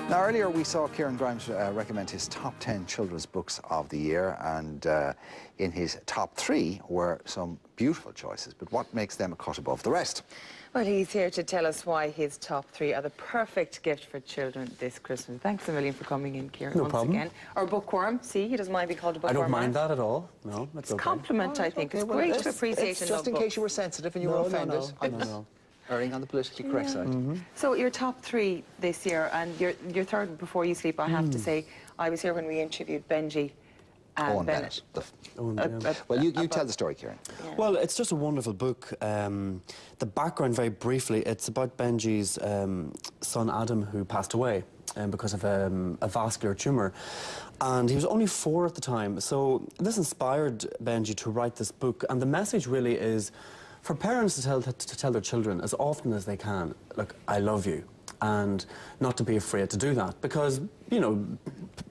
Now, earlier we saw Kieran Grimes recommend his top 10 children's books of the year, and in his top 3 were some beautiful choices, but what makes them a cut above the rest? Well, he's here to tell us why his top 3 are the perfect gift for children this Christmas. Thanks a million for coming in, Kieran, once again. Our bookworm, see, he doesn't mind being called a bookworm. I don't mind that at all. No, that's okay. It's a compliment, I think. It's great to appreciate and love just in case you were sensitive and you were offended. No. Erring on the politically correct side. So your top 3 this year, and your third Before You Sleep, I have to say, I was here when we interviewed Benji and Owen Bennett. Bennett. Well, you tell the story, Kieran. Yeah. Well, it's just a wonderful book. The background, very briefly, it's about Benji's son Adam, who passed away because of a vascular tumour. And he was only 4 at the time. So this inspired Benji to write this book. And the message really is for parents to tell their children as often as they can, look, I love you, and not to be afraid to do that, because, you know,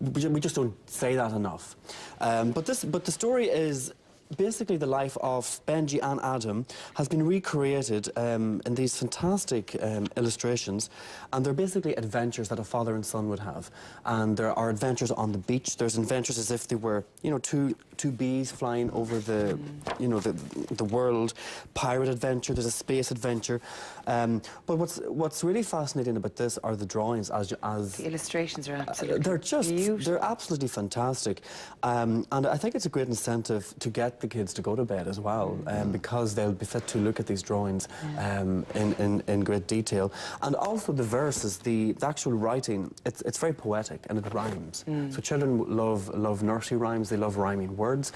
we just don't say that enough. But the story is basically the life of Benji and Adam has been recreated in these fantastic illustrations, and they're basically adventures that a father and son would have. And there are adventures on the beach. There's adventures as if they were, you know, two bees flying over the, you know, the world. Pirate adventure. There's a space adventure. But what's really fascinating about this are the drawings. As the illustrations are absolutely they're absolutely fantastic, and I think it's a great incentive to get the kids to go to bed as well, because they'll be fit to look at these drawings in great detail. And also the verses, the actual writing, it's very poetic and it rhymes. So children love nursery rhymes. They love rhyming words.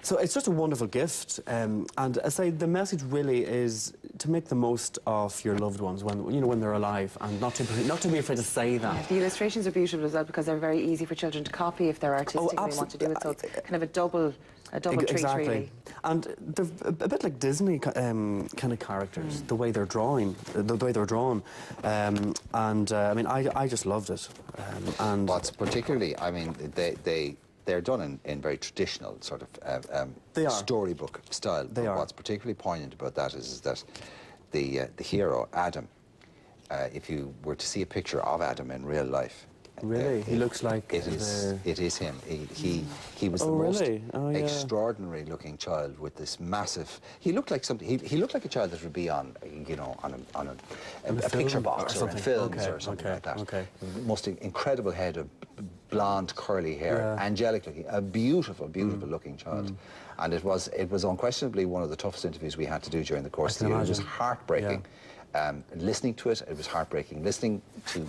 So it's just a wonderful gift, and I say the message really is to make the most of your loved ones when they're alive, and not to be afraid to say that. Yeah, the illustrations are beautiful as well, because they're very easy for children to copy if they're artistic and they want to do it. So it's kind of a double treat, really. And they're a bit like Disney kind of characters, the way they're drawn. I mean, I just loved it. And what's particularly, I mean, they're done in very traditional sort of storybook style. They are. What's particularly poignant about that is that the hero, Adam, if you were to see a picture of Adam in real life, really, he looks like it is him. He was the most extraordinary looking child with this massive. He looked like something. He looked like a child that would be on, you know, on a picture box or in films or something like that. Most incredible head of blonde curly hair, angelic looking, a beautiful looking child. And it was unquestionably one of the toughest interviews we had to do during the course of the year. It was heartbreaking. Listening to it, it was heartbreaking. Listening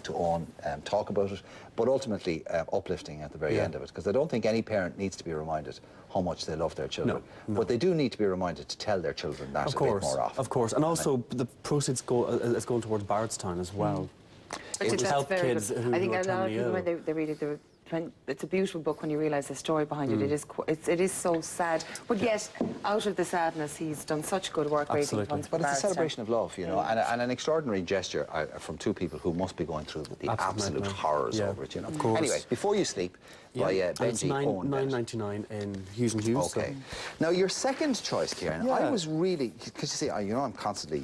to Owen talk about it, but ultimately uplifting at the very end of it, because I don't think any parent needs to be reminded how much they love their children. No. But they do need to be reminded to tell their children that a bit more often. Of course, and also the proceeds is going towards Bardstown as well. It would help kids who I think are a lot of people, when they read it, it's a beautiful book when you realise the story behind it. It is so sad, but yet out of the sadness, he's done such good work raising funds for But it's a celebration of love, you know, and an extraordinary gesture from 2 people who must be going through the absolute horrors over it, you know. Of course. Anyway, Before You Sleep by Benji Owen Bennett. It's $9.99 in Hughes and Hughes. Okay. Now, your second choice, Kieran, I was really, because you see, you know, I'm constantly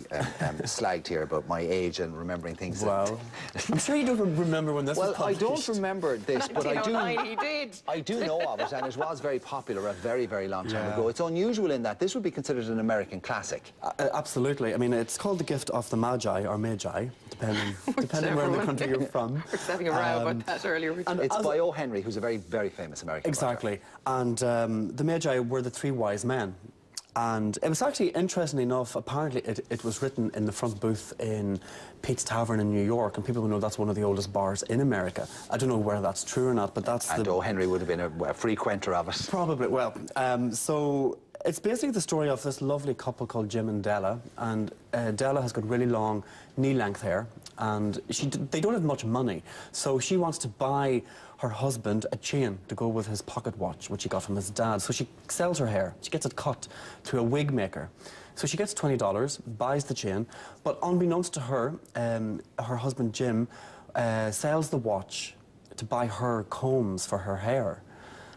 slagged here about my age and remembering things. Well, I'm sure you don't remember when this was published. Well, I don't remember this, but I do know of it, and it was very popular a very, very long time ago. It's unusual in that this would be considered an American classic. Absolutely. I mean, it's called The Gift of the Magi, or Magi, depending where in the country you're from. We're having a row about that earlier. And it's by O. Henry, who's a very, very famous American writer. And the Magi were the 3 wise men. And it was actually, interestingly enough, apparently it was written in the front booth in Pete's Tavern in New York, and people will know that's one of the oldest bars in America. I don't know whether that's true or not, but that's and O. Henry would have been a frequenter of it. Probably, well, so it's basically the story of this lovely couple called Jim and Della, and Della has got really long knee-length hair, and they don't have much money, so she wants to buy her husband a chain to go with his pocket watch, which he got from his dad. So she sells her hair. She gets it cut to a wig maker. So she gets $20, buys the chain, but unbeknownst to her, her husband Jim sells the watch to buy her combs for her hair.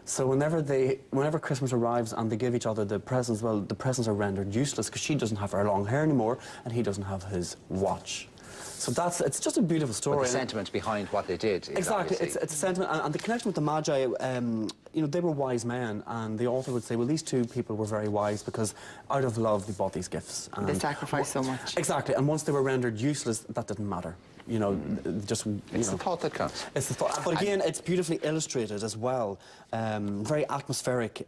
So whenever Christmas arrives and they give each other the presents, well, the presents are rendered useless because she doesn't have her long hair anymore and he doesn't have his watch. So it's just a beautiful story. But the sentiment behind what they did. Exactly, it's a sentiment, and the connection with the Magi, you know, they were wise men, and the author would say, well, these two people were very wise because out of love they bought these gifts. And they sacrificed so much. Exactly, and once they were rendered useless, that didn't matter. You know, It's the thought that counts. It's the thought, but again, it's beautifully illustrated as well. Very atmospheric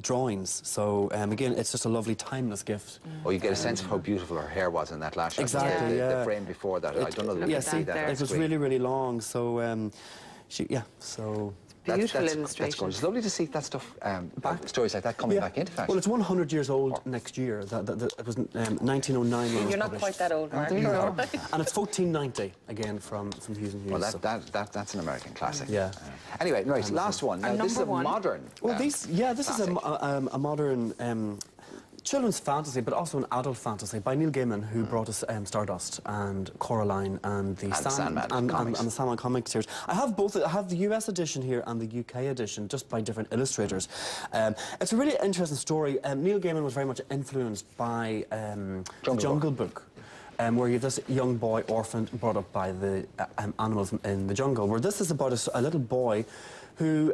drawings. So again, it's just a lovely, timeless gift. Oh, you get a sense of how beautiful her hair was in that last shot. Exactly. The frame before that. I don't know that you can see that. It was really, really long. So so. Beautiful that's illustration. gorgeous. It's lovely to see that stuff, stories like that coming back into fashion. Well, it's 100 years old next year. It was 1909 when it was You're not published. quite that old, Mark. There you go. And it's 1490 again from Hughes and Hughes. Well, so. that's an American classic. Yeah. Anyway, right, last one. Now, this is a modern. Well, this is a modern children's fantasy, but also an adult fantasy by Neil Gaiman, who brought us Stardust and Coraline and the Sandman comics. And the Sandman comic series. I have both. I have the US edition here and the UK edition, just by different illustrators. It's a really interesting story. Neil Gaiman was very much influenced by the Jungle Book. Where you have this young boy orphaned, brought up by the animals in the jungle. Where this is about a little boy who,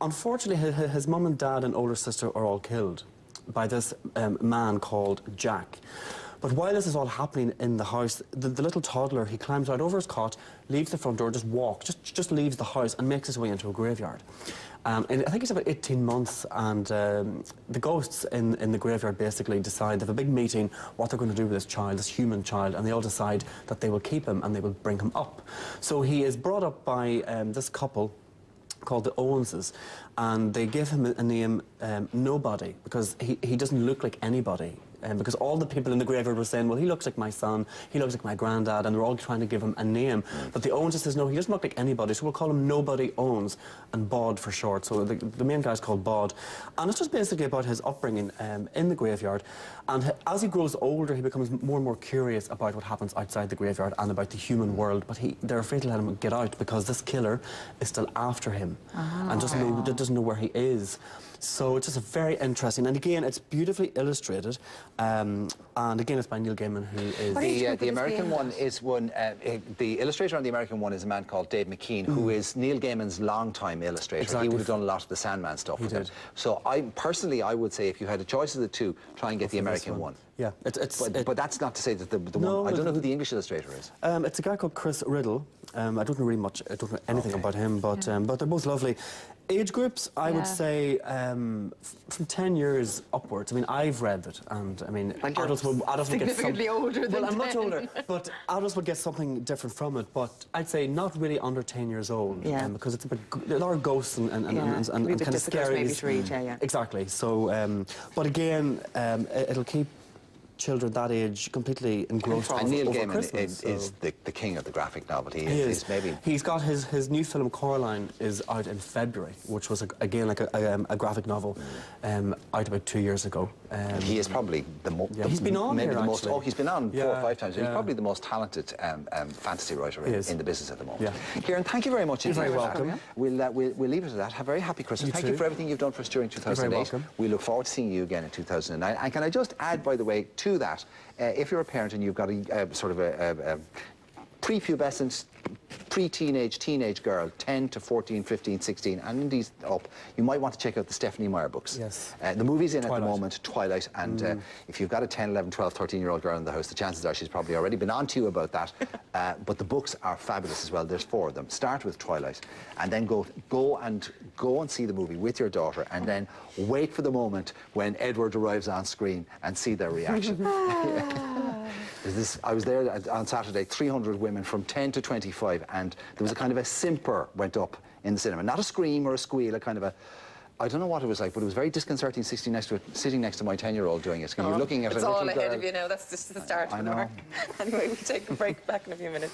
unfortunately, his mum and dad and older sister are all killed by this man called Jack. But while this is all happening in the house, the little toddler, he climbs out over his cot, leaves the front door, just leaves the house and makes his way into a graveyard. And I think he's about 18 months, and the ghosts in the graveyard basically decide, they have a big meeting, what they're going to do with this child, this human child, and they all decide that they will keep him and they will bring him up. So he is brought up by this couple called the Owenses, and they give him a name, Nobody, because he doesn't look like anybody. Because all the people in the graveyard were saying, well, he looks like my son, he looks like my granddad, and they're all trying to give him a name. But the Owenses says, no, he doesn't look like anybody, so we'll call him Nobody Owens, and Bod for short. So the main guy's called Bod. And it's just basically about his upbringing in the graveyard. And as he grows older, he becomes more and more curious about what happens outside the graveyard and about the human world. But they're afraid to let him get out because this killer is still after him and doesn't know where he is. So it's just a very interesting, and again, it's beautifully illustrated, and again, it's by Neil Gaiman, who is... The American one is one, the illustrator on the American one is a man called Dave McKean, who is Neil Gaiman's longtime illustrator. Exactly. He would have done a lot of the Sandman stuff with him. So personally, I would say if you had a choice of the two, try and get the American one. Yeah, but that's not to say that the one... I don't know who the English illustrator is. It's a guy called Chris Riddle. I don't know really much, I don't know anything about him, but they're both lovely. Age groups, I would say, from 10 years upwards. I mean, I've read it, and I mean, adults would get significantly older than Well, I'm much 10. older, but adults would get something different from it. But I'd say not really under 10 years old, because it's a lot of ghosts and kind of scary. Maybe to read, Exactly. So, but again, it'll keep children that age completely engrossed. And Neil over Gaiman Christmas, is the king of the graphic novel. He is. He's got his new film Coraline is out in February, which was again like a graphic novel, out about 2 years ago. He is probably the most. He's been on maybe here, the most. actually. Oh, he's been on 4 or 5 times. He's probably the most talented fantasy writer in the business at the moment. Kieran, thank you very much. You're very welcome. We'll leave it at that. Have a very happy Christmas. Thank you for everything you've done for us during 2008. You're very welcome. We look forward to seeing you again in 2009. And can I just add, by the way, to that, if you're a parent and you've got a sort of a prepubescent, teenage girl, 10 to 14, 15, 16, and indeed up, you might want to check out the Stephanie Meyer books. Yes. The movie's in at the moment, Twilight, and if you've got a 10, 11, 12, 13-year-old girl in the house, the chances are she's probably already been on to you about that. But the books are fabulous as well. There's 4 of them. Start with Twilight, and then go and see the movie with your daughter, and then wait for the moment when Edward arrives on screen and see their reaction. I was there on Saturday, 300 women from 10 to 25, and there was a kind of a simper went up in the cinema. Not a scream or a squeal, a kind of a... I don't know what it was like, but it was very disconcerting sitting next to my 10-year-old doing it. You're looking at it's a little all ahead girl. of you now. That's just the start. I know. Anyway, we'll take a break back in a few minutes.